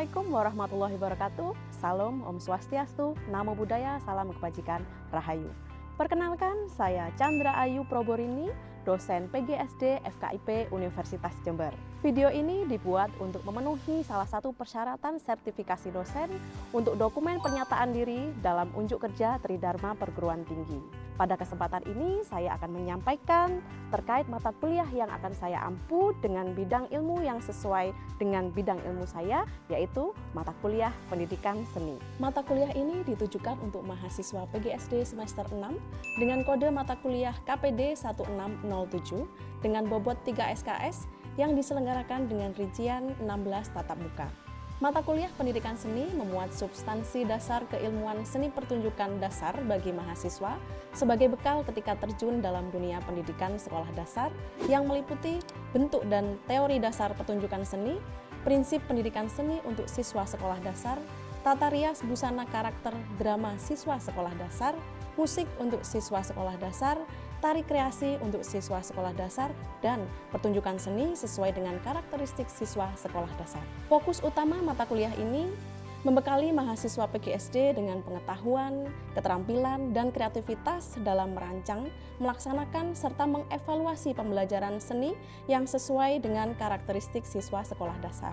Assalamualaikum warahmatullahi wabarakatuh. Salam, Om Swastiastu, Namo Buddhaya, Salam Kebajikan, Rahayu. Perkenalkan, saya Chandra Ayu Proborini, dosen PGSD FKIP Universitas Jember. Video ini dibuat untuk memenuhi salah satu persyaratan sertifikasi dosen untuk dokumen pernyataan diri dalam unjuk kerja Tridharma Perguruan Tinggi. Pada kesempatan ini, saya akan menyampaikan terkait mata kuliah yang akan saya ampu dengan bidang ilmu yang sesuai dengan bidang ilmu saya, yaitu mata kuliah pendidikan seni. Mata kuliah ini ditujukan untuk mahasiswa PGSD semester 6 dengan kode mata kuliah KPD 1607 dengan bobot 3 SKS yang diselenggarakan dengan rincian 16 tatap muka. Mata kuliah pendidikan seni memuat substansi dasar keilmuan seni pertunjukan dasar bagi mahasiswa sebagai bekal ketika terjun dalam dunia pendidikan sekolah dasar yang meliputi bentuk dan teori dasar pertunjukan seni, prinsip pendidikan seni untuk siswa sekolah dasar, tata rias busana karakter drama siswa sekolah dasar, musik untuk siswa sekolah dasar, tari kreasi untuk siswa sekolah dasar, dan pertunjukan seni sesuai dengan karakteristik siswa sekolah dasar. Fokus utama mata kuliah ini membekali mahasiswa PGSD dengan pengetahuan, keterampilan, dan kreativitas dalam merancang, melaksanakan, serta mengevaluasi pembelajaran seni yang sesuai dengan karakteristik siswa sekolah dasar,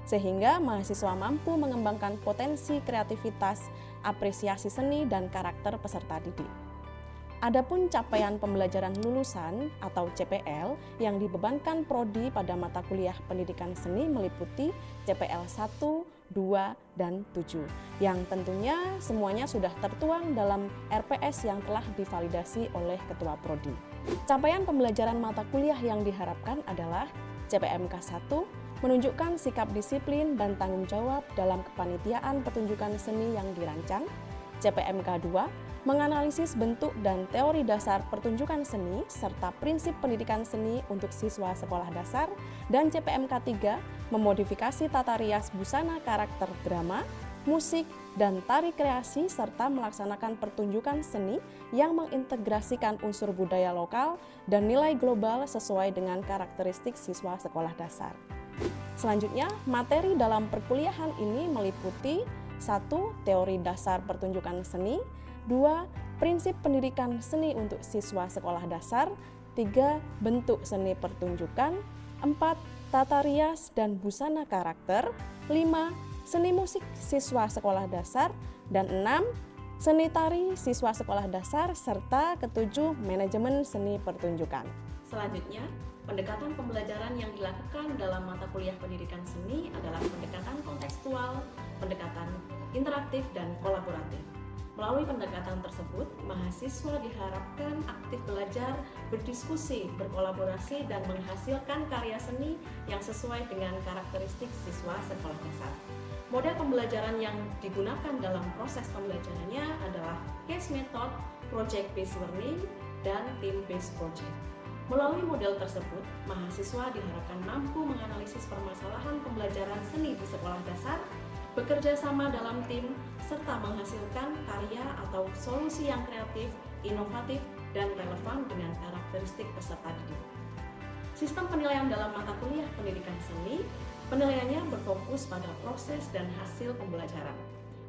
sehingga mahasiswa mampu mengembangkan potensi kreativitas, apresiasi seni, dan karakter peserta didik. Adapun capaian pembelajaran lulusan atau CPL yang dibebankan prodi pada mata kuliah pendidikan seni meliputi CPL 1, 2, dan 7 yang tentunya semuanya sudah tertuang dalam RPS yang telah divalidasi oleh Ketua Prodi. Capaian pembelajaran mata kuliah yang diharapkan adalah CPMK 1 menunjukkan sikap disiplin dan tanggung jawab dalam kepanitiaan pertunjukan seni yang dirancang, CPMK 2 menganalisis bentuk dan teori dasar pertunjukan seni serta prinsip pendidikan seni untuk siswa sekolah dasar, dan CPMK 3 memodifikasi tata rias busana karakter drama, musik, dan tari kreasi serta melaksanakan pertunjukan seni yang mengintegrasikan unsur budaya lokal dan nilai global sesuai dengan karakteristik siswa sekolah dasar. Selanjutnya, materi dalam perkuliahan ini meliputi 1. Teori dasar pertunjukan seni, 2. Prinsip pendidikan seni untuk siswa sekolah dasar, 3. Bentuk seni pertunjukan, 4. Tata rias dan busana karakter, 5. Seni musik siswa sekolah dasar, dan 6. Seni tari siswa sekolah dasar, serta ke-7 manajemen seni pertunjukan. Selanjutnya, pendekatan pembelajaran yang dilakukan dalam mata kuliah pendidikan seni adalah pendekatan kontekstual, pendekatan interaktif, dan kolaboratif. Melalui pendekatan tersebut, mahasiswa diharapkan aktif belajar, berdiskusi, berkolaborasi, dan menghasilkan karya seni yang sesuai dengan karakteristik siswa sekolah dasar. Model pembelajaran yang digunakan dalam proses pembelajarannya adalah case method, project based learning, dan team based project. Melalui model tersebut, mahasiswa diharapkan mampu menganalisis permasalahan pembelajaran seni di sekolah dasar, bekerja sama dalam tim, serta menghasilkan karya atau solusi yang kreatif, inovatif, dan relevan dengan karakteristik peserta didik. Sistem penilaian dalam mata kuliah pendidikan seni, penilaiannya berfokus pada proses dan hasil pembelajaran.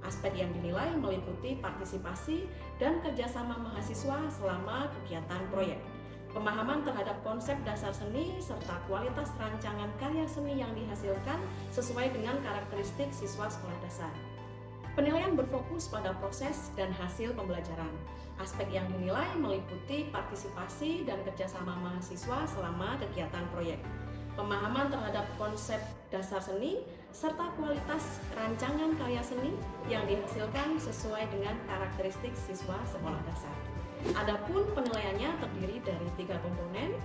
Aspek yang dinilai meliputi partisipasi dan kerjasama mahasiswa selama kegiatan proyek, pemahaman terhadap konsep dasar seni, serta kualitas rancangan karya seni yang dihasilkan sesuai dengan karakteristik siswa sekolah dasar. Penilaian berfokus pada proses dan hasil pembelajaran. Aspek yang dinilai meliputi partisipasi dan kerjasama mahasiswa selama kegiatan proyek, pemahaman terhadap konsep dasar seni, serta kualitas rancangan karya seni yang dihasilkan sesuai dengan karakteristik siswa sekolah dasar. Adapun penilaiannya terdiri dari 3 komponen.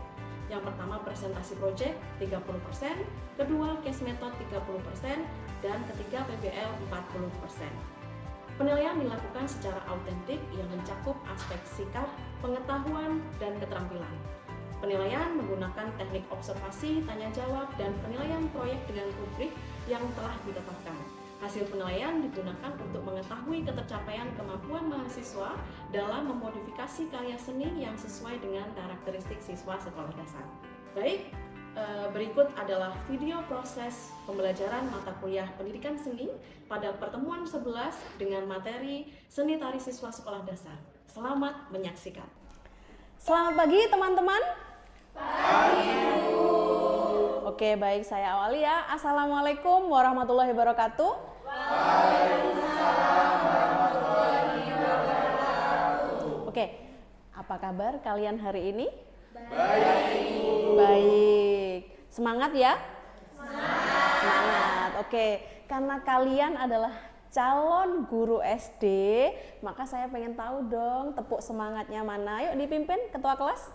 Yang pertama presentasi project 30%, kedua case method 30%, dan ketiga PBL 40%. Penilaian dilakukan secara autentik yang mencakup aspek sikap, pengetahuan, dan keterampilan. Penilaian menggunakan teknik observasi, tanya jawab, dan penilaian proyek dengan rubrik yang telah ditetapkan. Hasil penilaian digunakan untuk mengetahui ketercapaian kemampuan mahasiswa dalam memodifikasi karya seni yang sesuai dengan karakteristik siswa sekolah dasar. Baik, Berikut adalah video proses pembelajaran mata kuliah pendidikan seni pada pertemuan 11 dengan materi seni tari siswa sekolah dasar. Selamat menyaksikan. Selamat pagi teman-teman. Pagi, Bu. Oke, baik, saya awali ya. Assalamualaikum warahmatullahi wabarakatuh. Waalaikumsalam warahmatullahi wabarakatuh. Oke, apa kabar kalian hari ini? Baik. Baik. Semangat ya? Semangat. Oke, karena kalian adalah calon guru SD, maka saya pengen tahu dong tepuk semangatnya mana. Yuk dipimpin ketua kelas.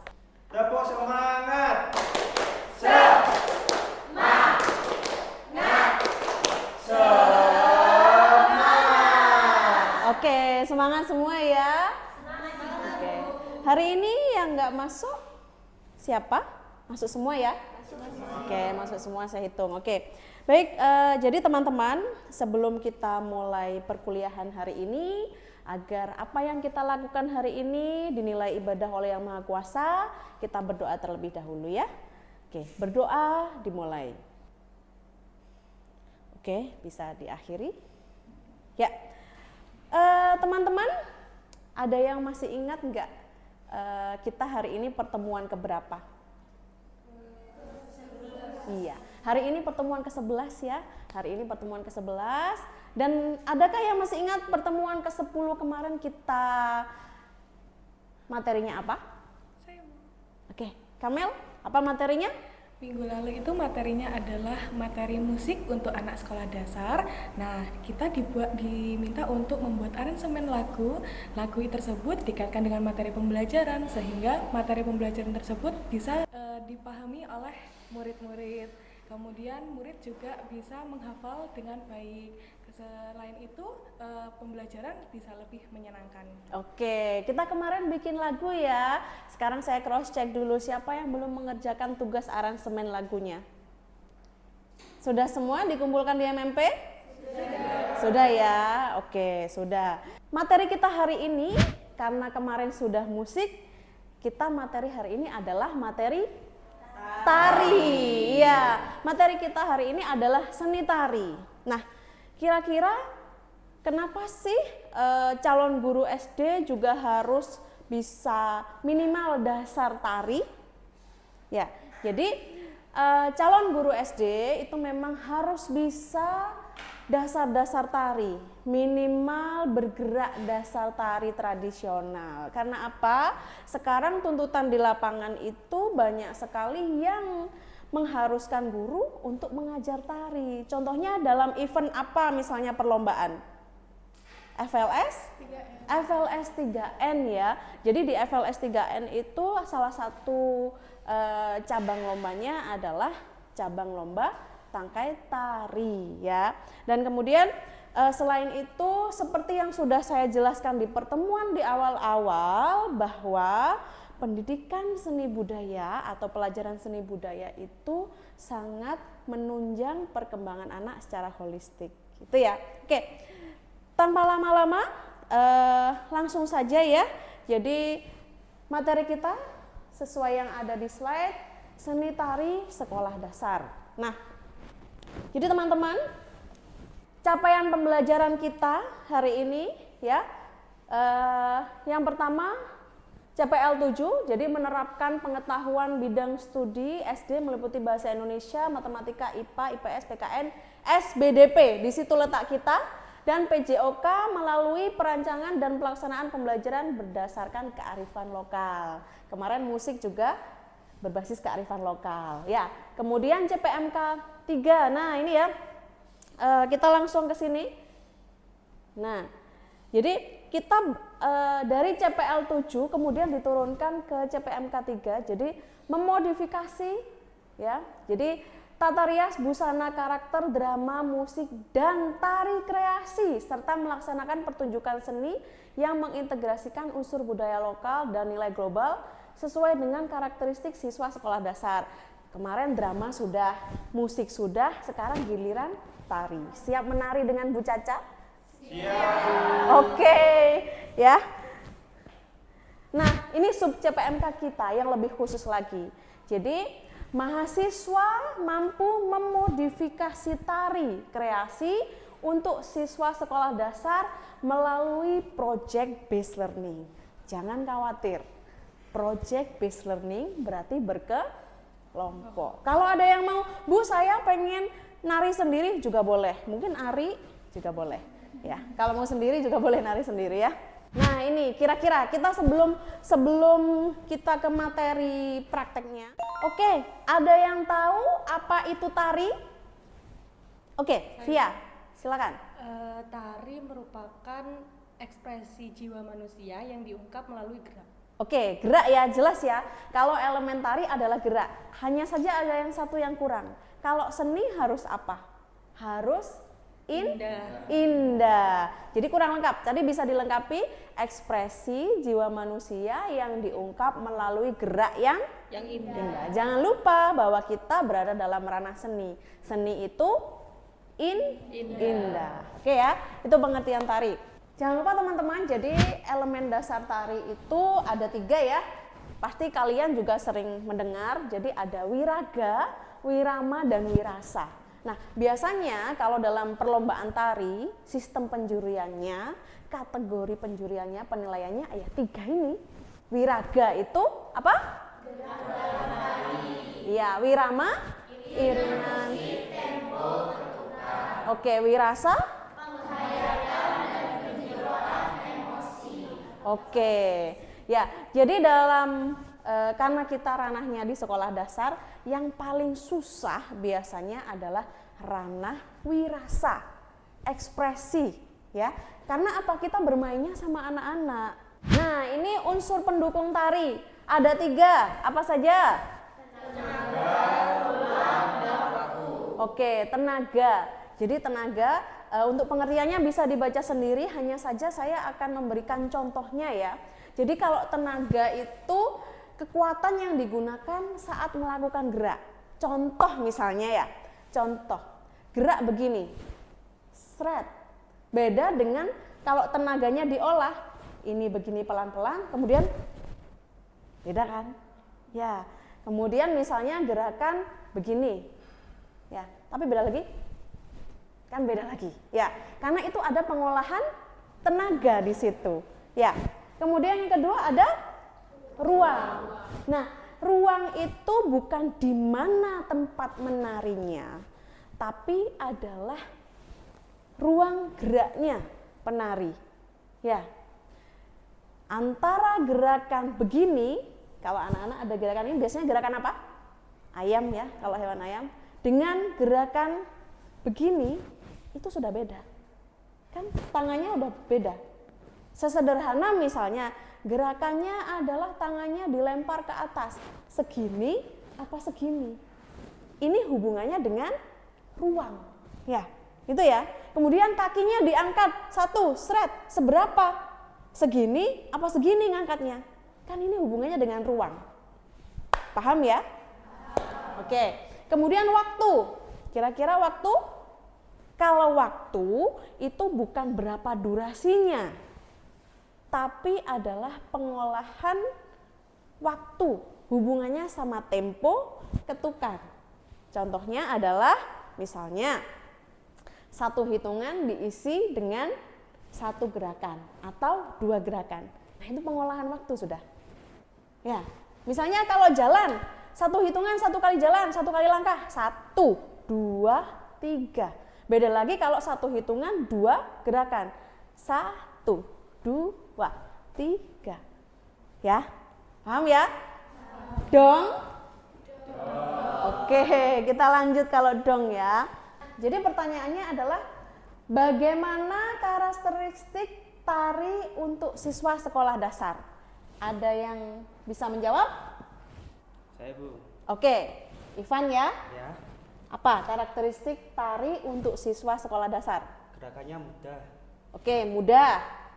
Tepuk semangat. Semangat. Oke, semangat semua ya. Oke. Hari ini yang nggak masuk siapa? Masuk semua ya? Oke, masuk semua, saya hitung. Oke, baik. Jadi teman-teman, sebelum kita mulai perkuliahan hari ini, agar apa yang kita lakukan hari ini dinilai ibadah oleh Yang Maha Kuasa, kita berdoa terlebih dahulu ya. Oke, berdoa dimulai. Oke, bisa diakhiri. Ya, teman-teman, ada yang masih ingat nggak kita hari ini pertemuan keberapa? Iya, hari ini pertemuan ke-11 ya. Hari ini pertemuan ke-11. Dan adakah yang masih ingat pertemuan ke-10 kemarin kita materinya apa? Saya. Oke, Kamel, apa materinya? Minggu lalu itu materinya adalah materi musik untuk anak sekolah dasar. Nah, kita diminta untuk membuat aransemen lagu. Lagu tersebut dikaitkan dengan materi pembelajaran sehingga materi pembelajaran tersebut bisa dipahami oleh murid-murid. Kemudian murid juga bisa menghafal dengan baik. Selain itu, pembelajaran bisa lebih menyenangkan. Oke, kita kemarin bikin lagu ya. Sekarang saya cross check dulu siapa yang belum mengerjakan tugas aransemen lagunya. Sudah semua dikumpulkan di MMP? Sudah ya. Oke, sudah. Materi kita hari ini karena kemarin sudah musik, kita materi hari ini adalah materi tari. Iya, materi kita hari ini adalah seni tari. Nah, kira-kira kenapa sih calon guru SD juga harus bisa minimal dasar tari? Ya, jadi calon guru SD itu memang harus bisa dasar-dasar tari, minimal bergerak dasar tari tradisional. Karena apa? Sekarang tuntutan di lapangan itu banyak sekali yang mengharuskan guru untuk mengajar tari. Contohnya dalam event apa misalnya perlombaan? FLS? 3N. FLS 3N ya. Jadi di FLS 3N itu salah satu cabang lombanya adalah cabang lomba tangkai tari ya. Dan kemudian selain itu seperti yang sudah saya jelaskan di pertemuan di awal-awal bahwa pendidikan seni budaya atau pelajaran seni budaya itu sangat menunjang perkembangan anak secara holistik gitu ya. Oke, tanpa lama-lama langsung saja ya. Jadi materi kita sesuai yang ada di slide, seni tari sekolah dasar. Nah, jadi teman-teman, capaian pembelajaran kita hari ini ya, yang pertama CPL 7, jadi menerapkan pengetahuan bidang studi SD meliputi bahasa Indonesia, matematika, IPA, IPS, PKN, SBDP, di situ letak kita. Dan PJOK melalui perancangan dan pelaksanaan pembelajaran berdasarkan kearifan lokal. Kemarin musik juga berbasis kearifan lokal ya. Kemudian CPMK 3, nah ini ya, kita langsung ke sini. Nah, jadi kita dari CPL 7 kemudian diturunkan ke CPMK 3, jadi memodifikasi ya. Jadi tata rias, busana, karakter, drama, musik, dan tari kreasi, serta melaksanakan pertunjukan seni yang mengintegrasikan unsur budaya lokal dan nilai global sesuai dengan karakteristik siswa sekolah dasar. Kemarin drama sudah, musik sudah, sekarang giliran tari. Siap menari dengan Bu Caca? Siap. Oke, ya. Nah, ini sub CPMK kita yang lebih khusus lagi. Jadi Mahasiswa mampu memodifikasi tari kreasi untuk siswa sekolah dasar melalui project based learning. Jangan khawatir, project based learning berarti berkelompok. Kalau ada yang mau, Bu saya pengen nari sendiri juga boleh, mungkin Ari juga boleh. Ya, kalau mau sendiri juga boleh nari sendiri ya. Nah ini kira-kira kita sebelum kita ke materi prakteknya. Oke, ada yang tahu apa itu tari? Oke, Via, silakan. Tari merupakan ekspresi jiwa manusia yang diungkap melalui gerak. Oke, gerak ya, jelas ya. Kalau elemen tari adalah gerak. Hanya saja ada yang satu yang kurang. Kalau seni harus apa? Harus indah. Jadi kurang lengkap. Tadi bisa dilengkapi ekspresi jiwa manusia yang diungkap melalui gerak yang indah. Jangan lupa bahwa kita berada dalam ranah seni. Seni itu indah. Oke ya, itu pengertian tari. Jangan lupa teman-teman, jadi elemen dasar tari itu ada 3 ya. Pasti kalian juga sering mendengar. Jadi ada wiraga, wirama, dan wirasa. Nah, biasanya kalau dalam perlombaan tari, sistem penjuriannya, kategori penjuriannya, penilaiannya ya 3 ini. Wiraga itu apa? Iya, wirama, iringan, oke, wirasa, oke. Ya, jadi dalam karena kita ranahnya di sekolah dasar, yang paling susah biasanya adalah ranah wirasa, ekspresi, ya. Karena apa? Kita bermainnya sama anak-anak. Nah, ini unsur pendukung tari. Ada 3, apa saja? Tenaga, ruang, dan waktu. Oke, tenaga. Jadi tenaga, untuk pengertiannya bisa dibaca sendiri, hanya saja saya akan memberikan contohnya ya. Jadi kalau tenaga itu kekuatan yang digunakan saat melakukan gerak. Contoh misalnya ya, contoh gerak begini, sret. Beda dengan kalau tenaganya diolah, ini begini pelan-pelan, kemudian beda kan? Ya, kemudian misalnya gerakan begini, ya, tapi beda lagi, kan beda lagi, ya, karena itu ada pengolahan tenaga di situ, ya. Kemudian yang kedua ada ruang. Nah, ruang itu bukan di mana tempat menarinya, tapi adalah ruang geraknya penari. Ya. Antara gerakan begini, kalau anak-anak ada gerakan ini biasanya gerakan apa? Ayam ya, kalau hewan ayam. Dengan gerakan begini, itu sudah beda. Kan tangannya udah beda. Sesederhana misalnya, gerakannya adalah tangannya dilempar ke atas. Segini apa segini? Ini hubungannya dengan ruang. Ya, itu ya. Kemudian kakinya diangkat 1, seret. Seberapa? Segini apa segini ngangkatnya? Kan ini hubungannya dengan ruang. Paham ya? Oke. Kemudian waktu. Kira-kira waktu? Kalau waktu itu bukan berapa durasinya, tapi adalah pengolahan waktu, hubungannya sama tempo ketukan. Contohnya adalah misalnya 1 hitungan diisi dengan 1 gerakan atau 2 gerakan. Nah, itu pengolahan waktu sudah. Ya, misalnya kalau jalan, 1 hitungan 1 kali jalan, 1 kali langkah, 1, 2, 3. Beda lagi kalau 1 hitungan 2 gerakan, 1, 2, 3. Ya, paham ya? Dong? Oke, kita lanjut kalau dong ya. Jadi pertanyaannya adalah bagaimana karakteristik tari untuk siswa sekolah dasar? Ada yang bisa menjawab? Saya, Bu. Oke, Ivan ya. Ya, Apa karakteristik tari untuk siswa sekolah dasar? gerakannya mudah, Oke, mudah.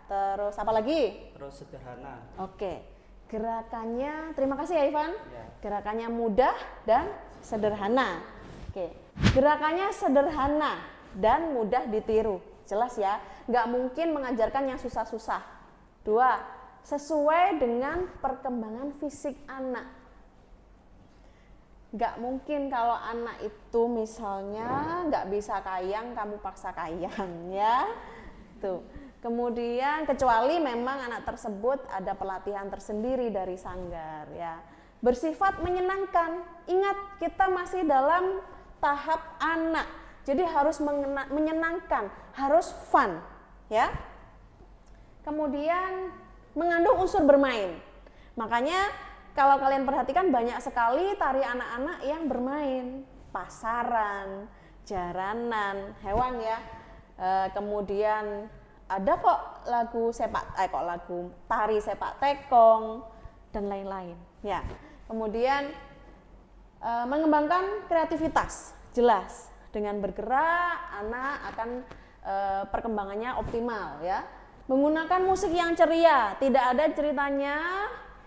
Terus apa lagi? terus sederhana. Oke, gerakannya, terima kasih ya Ivan. Ya. Gerakannya mudah dan sederhana. Oke, gerakannya sederhana dan mudah ditiru. Jelas ya, nggak mungkin mengajarkan yang susah-susah. 2, sesuai dengan perkembangan fisik anak. Nggak mungkin kalau anak itu misalnya nggak bisa kayang, kamu paksa kayang ya. Tuh. Kemudian kecuali memang anak tersebut ada pelatihan tersendiri dari sanggar ya. Bersifat menyenangkan. Ingat, kita masih dalam tahap anak. Jadi harus menyenangkan, harus fun ya. Kemudian mengandung unsur bermain. Makanya kalau kalian perhatikan banyak sekali tari anak-anak yang bermain, pasaran, jaranan, hewan ya. Kemudian ada kok lagu tari sepak tekong dan lain-lain ya. Kemudian mengembangkan kreativitas, jelas dengan bergerak anak akan perkembangannya optimal ya. Menggunakan musik yang ceria, tidak ada ceritanya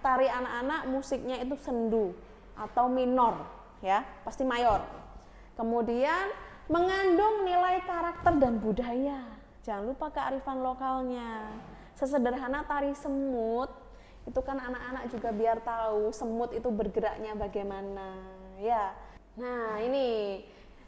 tari anak-anak musiknya itu sendu atau minor ya, pasti mayor. Kemudian mengandung nilai karakter dan budaya. Jangan lupa kearifan lokalnya. Sesederhana tari semut, itu kan anak-anak juga biar tahu semut itu bergeraknya bagaimana ya. Nah, ini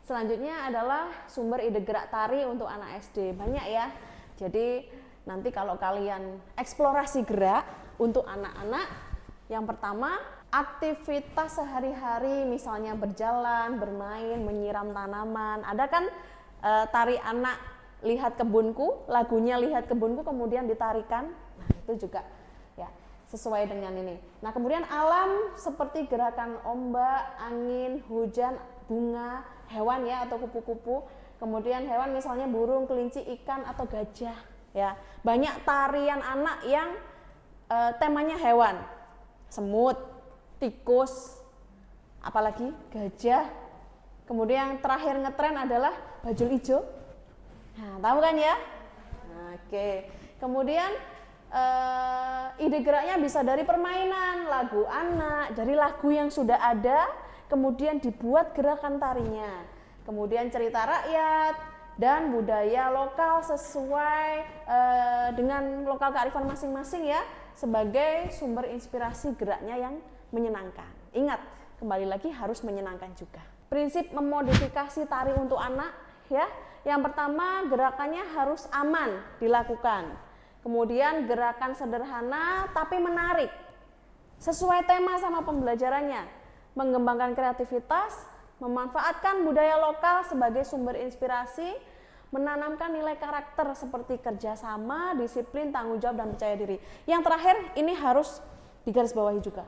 selanjutnya adalah sumber ide gerak tari untuk anak SD. Banyak ya. Jadi nanti kalau kalian eksplorasi gerak untuk anak-anak, yang pertama aktivitas sehari-hari misalnya berjalan, bermain, menyiram tanaman. Ada kan tari anak lihat kebunku, lagunya lihat kebunku kemudian ditarikan. Nah, itu juga ya sesuai dengan ini. Nah, kemudian alam seperti gerakan ombak, angin, hujan, bunga, hewan ya atau kupu-kupu. Kemudian hewan misalnya burung, kelinci, ikan atau gajah ya. Banyak tarian anak yang temanya hewan. Semut, tikus, apalagi gajah. Kemudian yang terakhir ngetren adalah bajul ijo. Nah, tahu kan ya? Nah, oke. Kemudian ide geraknya bisa dari permainan, lagu anak, dari lagu yang sudah ada, kemudian dibuat gerakan tarinya. Kemudian cerita rakyat dan budaya lokal sesuai dengan lokal kearifan masing-masing ya, sebagai sumber inspirasi geraknya yang menyenangkan. Ingat, kembali lagi harus menyenangkan juga. Prinsip memodifikasi tari untuk anak ya. Yang pertama, gerakannya harus aman dilakukan. Kemudian gerakan sederhana tapi menarik. Sesuai tema sama pembelajarannya. Mengembangkan kreativitas, memanfaatkan budaya lokal sebagai sumber inspirasi, menanamkan nilai karakter seperti kerjasama, disiplin, tanggung jawab, dan percaya diri. Yang terakhir, ini harus digarisbawahi juga.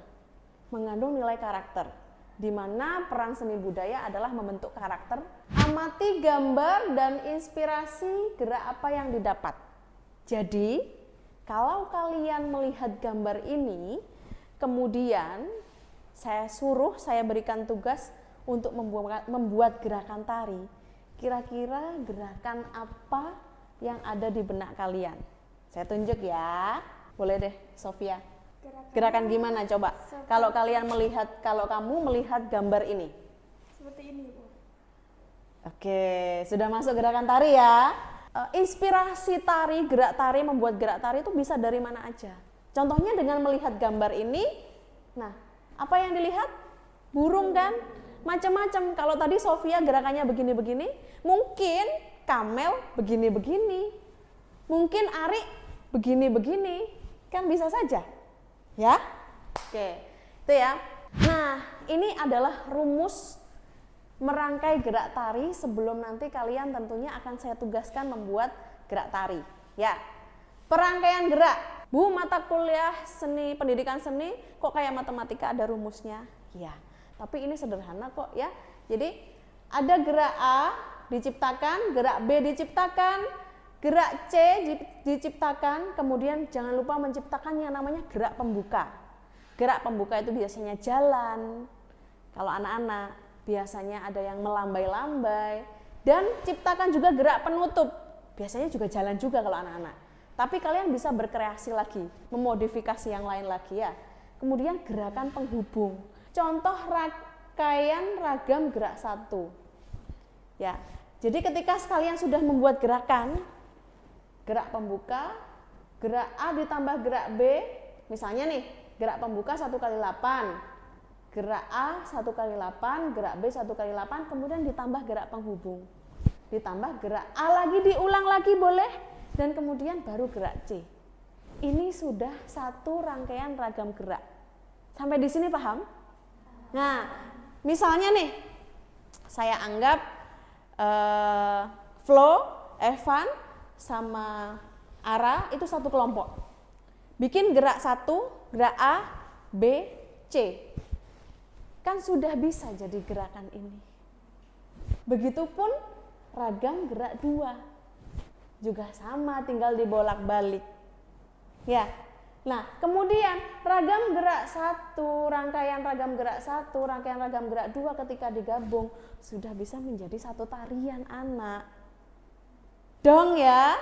Mengandung nilai karakter, di mana peran seni budaya adalah membentuk karakter. Amati gambar dan inspirasi gerak apa yang didapat. Jadi, kalau kalian melihat gambar ini, kemudian saya berikan tugas untuk membuat gerakan tari. Kira-kira gerakan apa yang ada di benak kalian? Saya tunjuk ya. Boleh deh, Sofia. Gerakan gimana coba? Kalau kamu melihat gambar ini. Seperti ini, Bu. Oke, sudah masuk gerakan tari ya. Inspirasi tari, gerak tari, membuat gerak tari itu bisa dari mana aja. Contohnya dengan melihat gambar ini. Nah, apa yang dilihat? Burung kan? Macam-macam. Kalau tadi Sofia gerakannya begini-begini, mungkin Kamel begini-begini. Mungkin Ari begini-begini. Kan bisa saja. Ya, oke, itu ya. Nah, ini adalah rumus merangkai gerak tari sebelum nanti kalian tentunya akan saya tugaskan membuat gerak tari. Ya, perangkaian gerak. Bu, mata kuliah seni, pendidikan seni, kok kayak matematika ada rumusnya? Ya, tapi ini sederhana kok ya. Jadi ada gerak A diciptakan, gerak B diciptakan, gerak C diciptakan, kemudian jangan lupa menciptakan yang namanya gerak pembuka. Gerak pembuka itu biasanya jalan. Kalau anak-anak biasanya ada yang melambai-lambai. Dan ciptakan juga gerak penutup. Biasanya juga jalan juga kalau anak-anak. Tapi kalian bisa berkreasi lagi, memodifikasi yang lain lagi ya. Kemudian gerakan penghubung. Contoh rangkaian ragam gerak 1. Ya. Jadi ketika kalian sudah membuat gerakan, gerak pembuka, gerak A ditambah gerak B, misalnya nih, gerak pembuka 1 kali 8, Gerak A 1 kali 8, gerak B 1 kali 8, kemudian ditambah gerak penghubung. Ditambah gerak A lagi, diulang lagi boleh, dan kemudian baru gerak C. Ini sudah satu rangkaian ragam gerak. Sampai di sini paham? Nah, misalnya nih, saya anggap Flo, Evan, sama Ara itu satu kelompok. Bikin gerak 1, gerak A, B, C. Kan sudah bisa jadi gerakan ini. Begitupun ragam gerak 2. Juga sama, tinggal dibolak-balik. Ya. Nah, kemudian ragam gerak 1, rangkaian ragam gerak 1, rangkaian ragam gerak 2 ketika digabung sudah bisa menjadi satu tarian anak. Dong ya?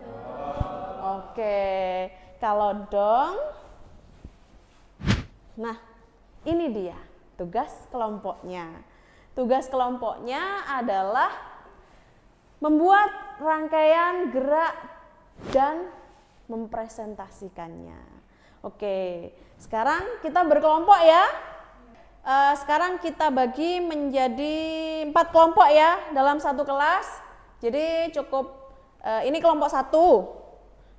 Dong. Oke, kalau dong. Nah, ini dia tugas kelompoknya. Tugas kelompoknya adalah membuat rangkaian gerak dan mempresentasikannya. Oke, sekarang kita berkelompok ya. Sekarang kita bagi menjadi 4 kelompok ya dalam satu kelas. Jadi cukup ini kelompok 1,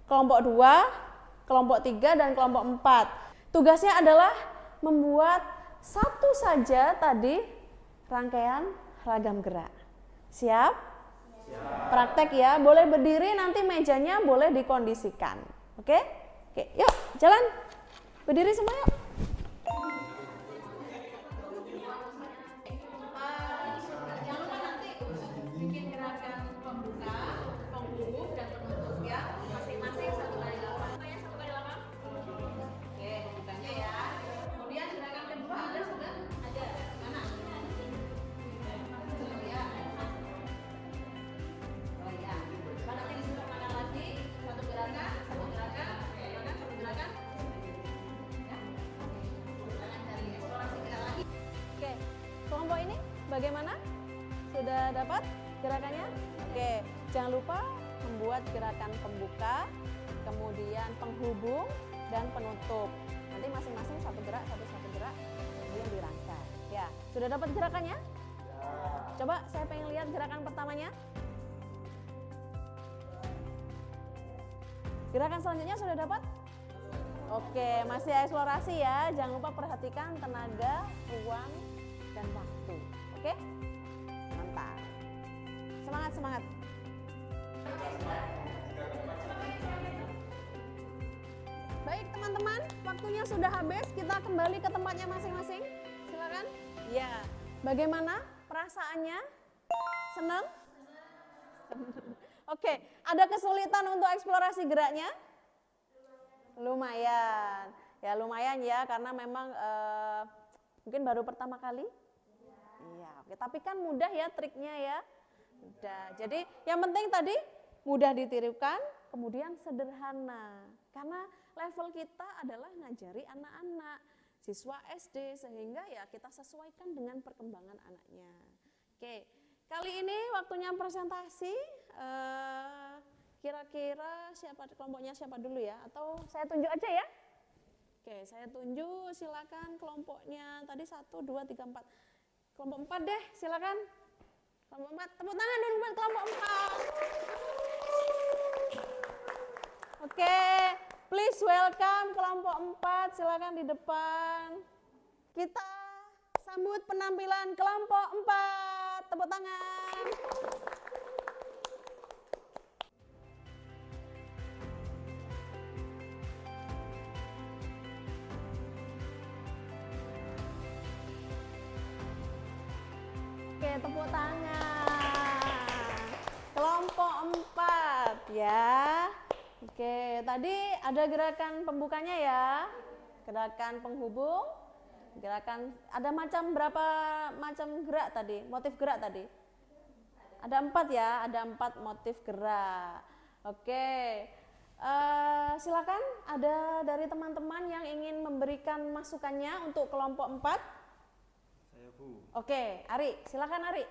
kelompok 2, kelompok 3, dan kelompok 4. Tugasnya adalah membuat satu saja tadi rangkaian ragam gerak. Siap? Siap. Praktek ya, boleh berdiri, nanti mejanya boleh dikondisikan. Oke? Oke, yuk jalan. Berdiri semua yuk. Jangan lupa nanti bikin gerakan pembuka, penghubung, dan penutup ya. Masing-masing 1 kali 8. Ya, 1 kali 8. Oke, pembukanya ya. Kemudian gerakan kedua ada sudah? Ada. Mana? Oh ya. Oh ya. Mana nanti disempurnakan lagi. Satu gerakan, satu gerakan, satu gerakan. Ya. Jangan cari eksplorasi gerak lagi. Oke, kelompok ini bagaimana? Sudah dapat gerakannya? Oke, jangan lupa membuat gerakan pembuka, kemudian penghubung, dan penutup. Nanti masing-masing satu gerak, satu gerak, kemudian dirangkai. Ya, sudah dapat gerakannya? Ya. Coba saya pengen lihat gerakan pertamanya. Gerakan selanjutnya sudah dapat? Oke, masih eksplorasi ya. Jangan lupa perhatikan tenaga, ruang, dan waktu. Oke? Mantap. Semangat, semangat. Baik teman-teman, waktunya sudah habis. Kita kembali ke tempatnya masing-masing. Silakan. Ya, bagaimana perasaannya? Senang? Oke, ada kesulitan untuk eksplorasi geraknya? Lumayan. Ya lumayan ya, karena memang mungkin baru pertama kali. Iya, oke. Tapi kan mudah ya triknya ya. Mudah. Jadi yang penting tadi mudah ditirukan, kemudian sederhana. Karena level kita adalah ngajari anak-anak, siswa SD, sehingga ya kita sesuaikan dengan perkembangan anaknya. Oke, kali ini waktunya presentasi. Kira-kira siapa kelompoknya siapa dulu ya? Atau saya tunjuk aja ya? Oke, saya tunjuk, silakan kelompoknya. Tadi 1, 2, 3, 4. Kelompok 4 deh, silakan. Kelompok 4, tepuk tangan dulu buat kelompok 4. Oke, please welcome kelompok 4, silakan di depan. Kita sambut penampilan kelompok 4. Tepuk tangan. Oke, tepuk tangan. Kelompok 4 ya. Oke, tadi ada gerakan pembukanya ya. Gerakan penghubung. Gerakan, ada berapa macam gerak tadi? Motif gerak tadi? Ada 4 ya, ada 4 motif gerak. Oke. Silakan ada dari teman-teman yang ingin memberikan masukannya untuk kelompok 4. Saya Bu. Oke, Ari, silakan Ari.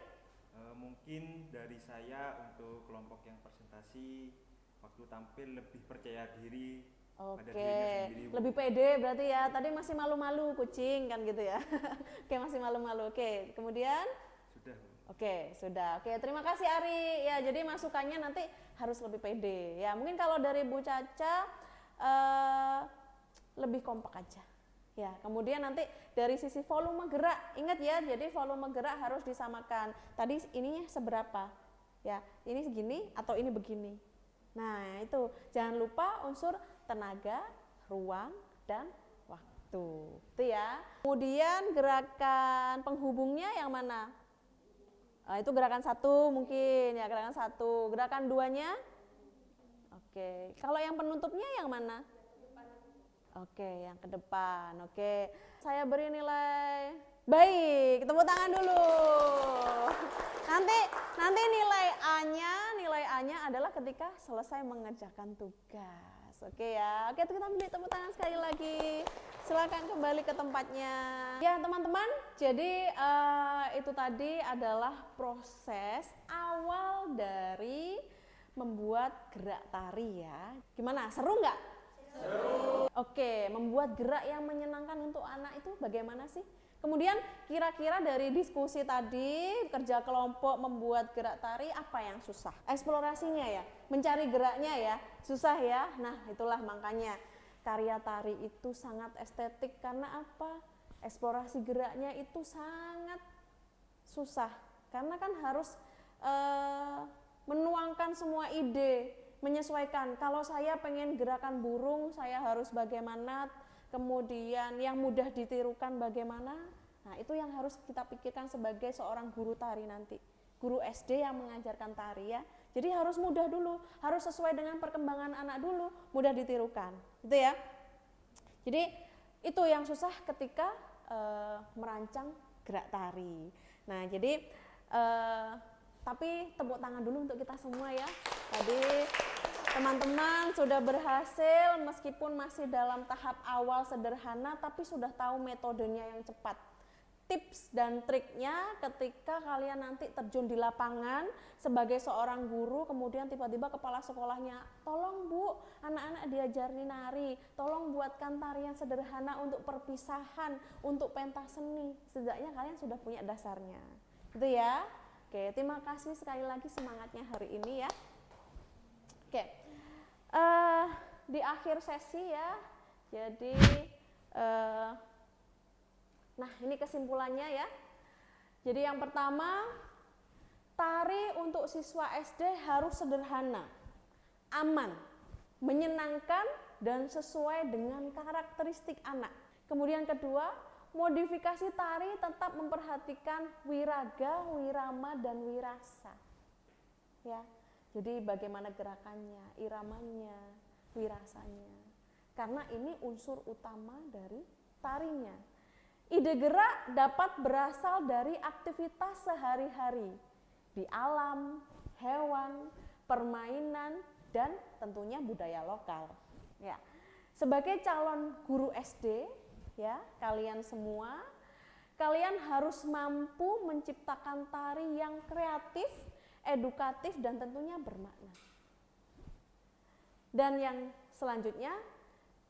Mungkin dari saya untuk kelompok yang presentasi waktu tampil lebih percaya diri pada Oke, dirinya sendiri, Bu. lebih pede berarti ya. Tadi masih malu-malu kucing kan gitu ya. Oke, masih malu-malu. Oke, kemudian Sudah, Bu. oke, sudah. Oke, terima kasih Ari. Ya, jadi masukannya nanti harus lebih pede. Ya, mungkin kalau dari Bu Caca lebih kompak aja. Ya, kemudian nanti dari sisi volume gerak, ingat ya, jadi volume gerak harus disamakan. Tadi ininya seberapa? Ya, ini segini atau ini begini. Nah, itu jangan lupa unsur tenaga, ruang, dan waktu. Itu ya. Kemudian gerakan penghubungnya yang mana? Itu gerakan 1 mungkin ya, gerakan 1. Gerakan 2-nya? Oke. Kalau yang penutupnya yang mana? Oke, yang ke depan. Oke. Saya beri nilai baik. Tepuk tangan dulu. Nanti nilai A-nya adalah ketika selesai mengerjakan tugas. Oke ya. Oke, kita beri tepuk tangan sekali lagi. Silakan kembali ke tempatnya. Ya, teman-teman. Jadi itu tadi adalah proses awal dari membuat gerak tari ya. Gimana? Seru nggak? Seru. Oke, membuat gerak yang menyenangkan untuk anak itu bagaimana sih? Kemudian kira-kira dari diskusi tadi, kerja kelompok membuat gerak tari, apa yang susah? Eksplorasinya ya, mencari geraknya ya, susah ya. Nah, itulah makanya karya tari itu sangat estetik karena apa? Eksplorasi geraknya itu sangat susah karena kan harus menuangkan semua ide, menyesuaikan. Kalau saya pengen gerakan burung, saya harus bagaimana, kemudian yang mudah ditirukan bagaimana. Nah, itu yang harus kita pikirkan sebagai seorang guru tari nanti. Guru SD yang mengajarkan tari ya. Jadi harus mudah dulu, harus sesuai dengan perkembangan anak dulu, mudah ditirukan. Gitu ya. Jadi itu yang susah ketika merancang gerak tari. Nah, jadi tapi tepuk tangan dulu untuk kita semua ya. Tadi teman-teman sudah berhasil meskipun masih dalam tahap awal sederhana tapi sudah tahu metodenya yang cepat. Tips dan triknya ketika kalian nanti terjun di lapangan sebagai seorang guru, kemudian tiba-tiba kepala sekolahnya, tolong Bu, anak-anak diajari nari, tolong buatkan tarian sederhana untuk perpisahan, untuk pentas seni. Setidaknya kalian sudah punya dasarnya. Gitu ya. Oke, terima kasih sekali lagi semangatnya hari ini ya. Oke, di akhir sesi ya, jadi nah ini kesimpulannya ya. Jadi yang pertama, tari untuk siswa SD harus sederhana, aman, menyenangkan, dan sesuai dengan karakteristik anak. Kemudian kedua, modifikasi tari tetap memperhatikan wiraga, wirama, dan wirasa. Ya, jadi bagaimana gerakannya, iramanya, wirasanya. Karena ini unsur utama dari tarinya. Ide gerak dapat berasal dari aktivitas sehari-hari di alam, hewan, permainan, dan tentunya budaya lokal. Ya, sebagai calon guru SD, ya, kalian semua, kalian harus mampu menciptakan tari yang kreatif, edukatif, dan tentunya bermakna. Dan yang selanjutnya,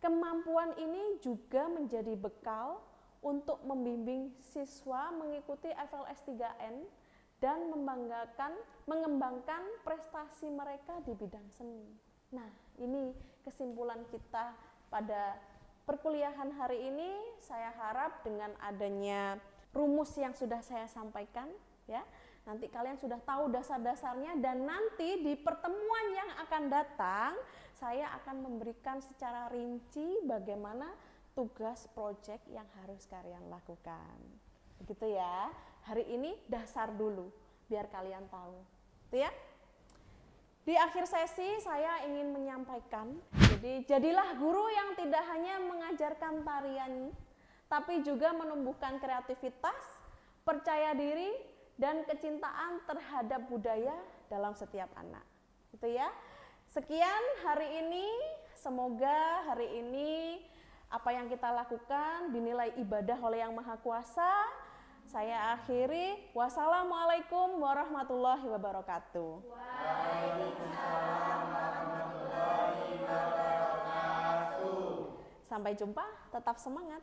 kemampuan ini juga menjadi bekal untuk membimbing siswa mengikuti FLS 3N dan mengembangkan prestasi mereka di bidang seni. Nah, ini kesimpulan kita pada perkuliahan hari ini. Saya harap dengan adanya rumus yang sudah saya sampaikan ya, nanti kalian sudah tahu dasar-dasarnya, dan nanti di pertemuan yang akan datang saya akan memberikan secara rinci bagaimana tugas proyek yang harus kalian lakukan. Begitu ya. Hari ini dasar dulu biar kalian tahu. Itu ya. Di akhir sesi saya ingin menyampaikan, jadi jadilah guru yang tidak hanya mengajarkan tarian, tapi juga menumbuhkan kreativitas, percaya diri, dan kecintaan terhadap budaya dalam setiap anak. Gitu ya. Sekian hari ini, semoga hari ini apa yang kita lakukan dinilai ibadah oleh Yang Maha Kuasa. Saya akhiri. Wassalamualaikum warahmatullahi wabarakatuh. Waalaikumsalam warahmatullahi wabarakatuh. Sampai jumpa, tetap semangat.